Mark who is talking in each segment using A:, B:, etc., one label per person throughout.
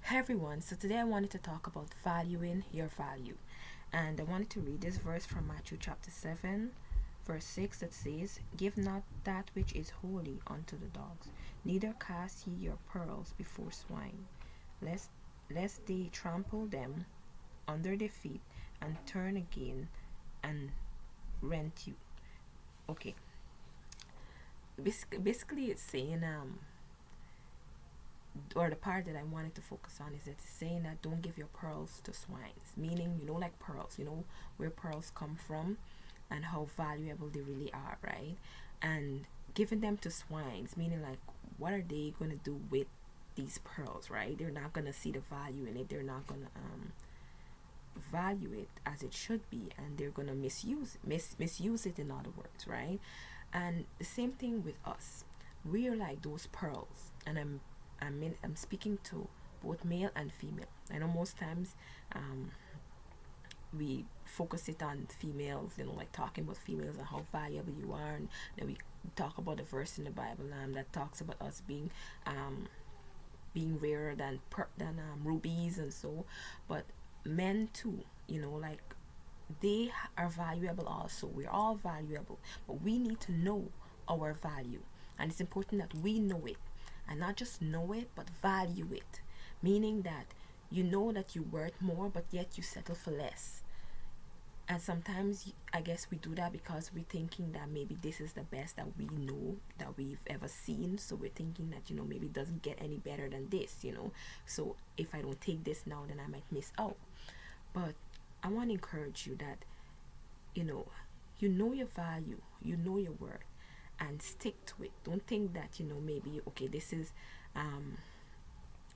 A: Hey everyone, so today I wanted to talk about valuing your value. And I wanted to read this verse from Matthew chapter 7, verse 6 that says, "Give not that which is holy unto the dogs, neither cast ye your pearls before swine, lest, lest they trample them under their feet and turn again and rent you." Okay, basically it's saying, or the part that I wanted to focus on is it's saying that don't give your pearls to swines, meaning, like pearls, where pearls come from and how valuable they really are, right? And giving them to swines, meaning like, what are they going to do with these pearls, right? They're not going to see the value in it. They're not going to value it as it should be, and they're going to misuse it, in other words, right? And the same thing with us. We are like those pearls, and I'm speaking to both male and female. I know most times we focus it on females, like talking about females and how valuable you are, and then we talk about the verse in the Bible that talks about us being rarer than rubies and so. But men too, like they are valuable also. We're all valuable, but we need to know our value, and it's important that we know it, and not just know it but value it, meaning that you know that you're worth more, but yet you settle for less. And sometimes I guess we do that because we're thinking that maybe this is the best that we know that we've ever seen, so we're thinking that maybe it doesn't get any better than this. So if I don't take this now, then I might miss out. But I want to encourage you that you know your value, you know your worth, and stick to it. Don't think that maybe, okay, this is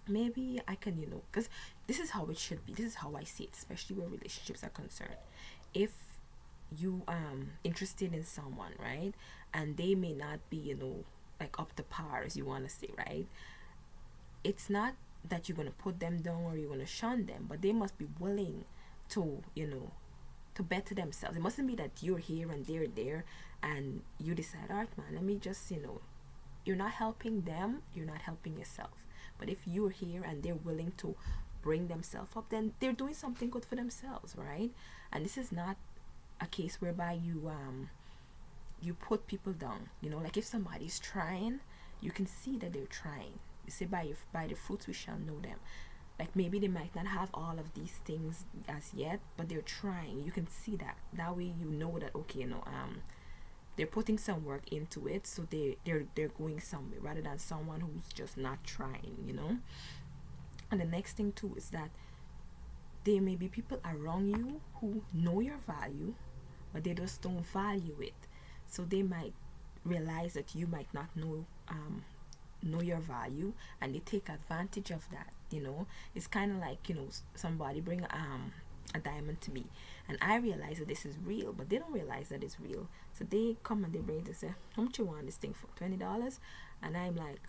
A: maybe I can, because this is how it should be. This is how I see it, especially where relationships are concerned. If you interested in someone, right, and they may not be, like up to par, as you want to say, right, it's not that you're going to put them down or you're going to shun them, but they must be willing to, to better themselves. It mustn't be that you're here and they're there and you decide, all right, man, let me just, you're not helping them, you're not helping yourself. But if you're here and they're willing to bring themselves up, then they're doing something good for themselves, right? And this is not a case whereby you put people down. Like if somebody's trying, you can see that they're trying. You say, by the fruits we shall know them. Like maybe they might not have all of these things as yet, but they're trying. You can see that. That way you know that, okay, they're putting some work into it, so they're going somewhere, rather than someone who's just not trying. And the next thing too is that there may be people around you who know your value, but they just don't value it. So they might realize that you might not know your value, and they take advantage of that. It's kind of like, somebody bring a diamond to me, and I realize that this is real, but they don't realize that it's real. So they come and they bring it and say, how much you want this thing for? $20. And I'm like,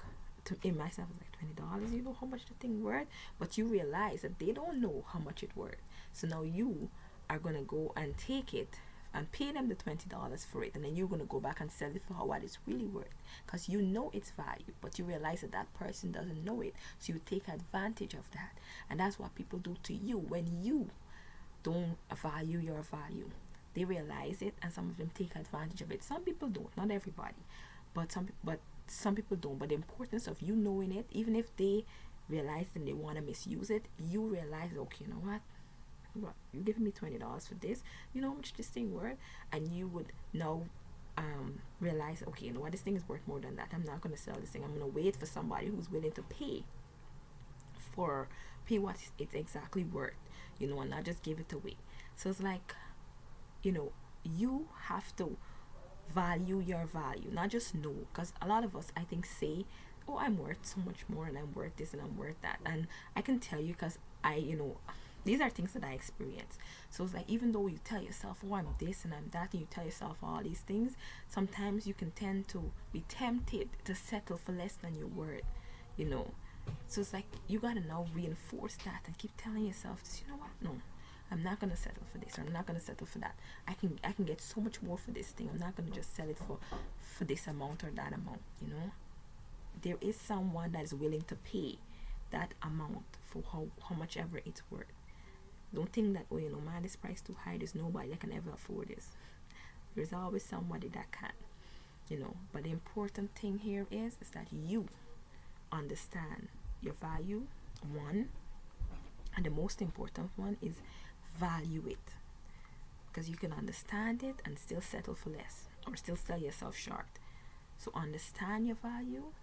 A: in myself, it's like, $20, you know how much the thing worth? But you realize that they don't know how much it worth. So now you are gonna go and take it and pay them the $20 for it, and then you're gonna go back and sell it for what it's really worth, because you know its value, but you realize that that person doesn't know it, so you take advantage of that. And that's what people do to you when you don't value your value. They realize it, and some of them take advantage of it. Some people don't, not everybody, but some people don't. But the importance of you knowing it, even if they realize and they want to misuse it, you realize, okay, you know what, you're giving me $20 for this, you know how much this thing worth? And you would now realize, okay, you know what, this thing is worth more than that. I'm not going to sell this thing. I'm going to wait for somebody who's willing to for pay what it's exactly worth, and not just give it away. So it's like, you have to value your value, not just know. Because a lot of us, I think, say, oh, I'm worth so much more, and I'm worth this, and I'm worth that. And I can tell you, because these are things that I experience. So it's like, even though you tell yourself, oh, I'm this and I'm that, and you tell yourself all these things, sometimes you can tend to be tempted to settle for less than your worth, you know. So it's like, you gotta now reinforce that and keep telling yourself this, you know what, no, I'm not gonna settle for this, or I'm not gonna settle for that. I can get so much more for this thing. I'm not gonna just sell it for this amount or that amount. There is someone that is willing to pay that amount for how much ever it's worth. Don't think that, oh, man, this price too high, there's nobody that can ever afford this. There's always somebody that can, but the important thing here is that you understand your value, one, and the most important one is value it, because you can understand it and still settle for less or still sell yourself short. So understand your value,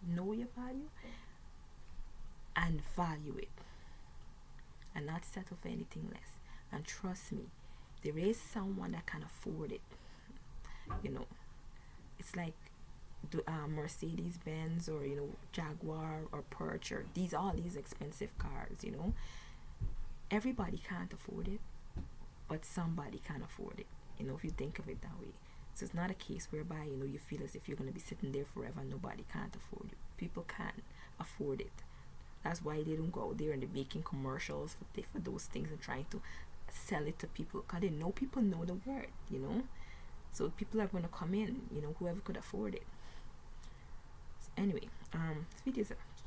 A: know your value, and value it, and not settle for anything less. And trust me, there is someone that can afford it. It's like the Mercedes Benz, or Jaguar or Porsche, or all these expensive cars. Everybody can't afford it, but somebody can afford it. If you think of it that way. So it's not a case whereby you feel as if you're going to be sitting there forever and nobody can't afford you. People can afford it. That's why they don't go out there and they're making commercials for those things and trying to sell it to people, because they know people know the word. So people are going to come in, whoever could afford it. So anyway, this video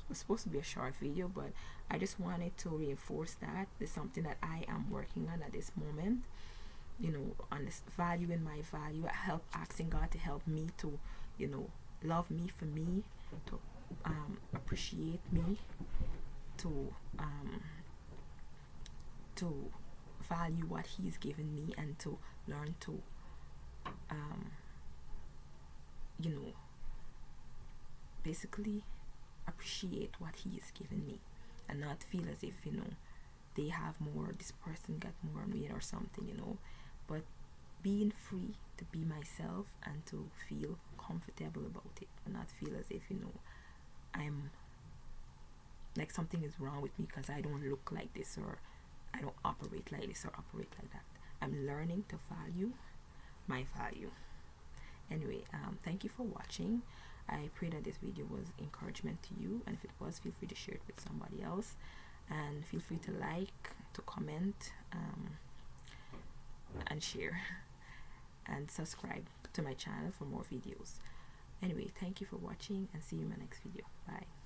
A: was supposed to be a short video, but I just wanted to reinforce that there's something that I am working on at this moment. On this valuing my value, I help asking God to help me to, love me for me, to appreciate me, to value what He's given me, and to learn to basically appreciate what He has given me, and not feel as if they have more, this person got more on me or something, but being free to be myself and to feel comfortable about it, and not feel as if I'm like something is wrong with me because I don't look like this, or I don't operate like this or operate like that. I'm learning to value my value. Anyway, thank you for watching. I pray that this video was encouragement to you, and if it was, feel free to share it with somebody else, and feel free to like, to comment, and share, and subscribe to my channel for more videos. Anyway, thank you for watching, and see you in my next video. Bye.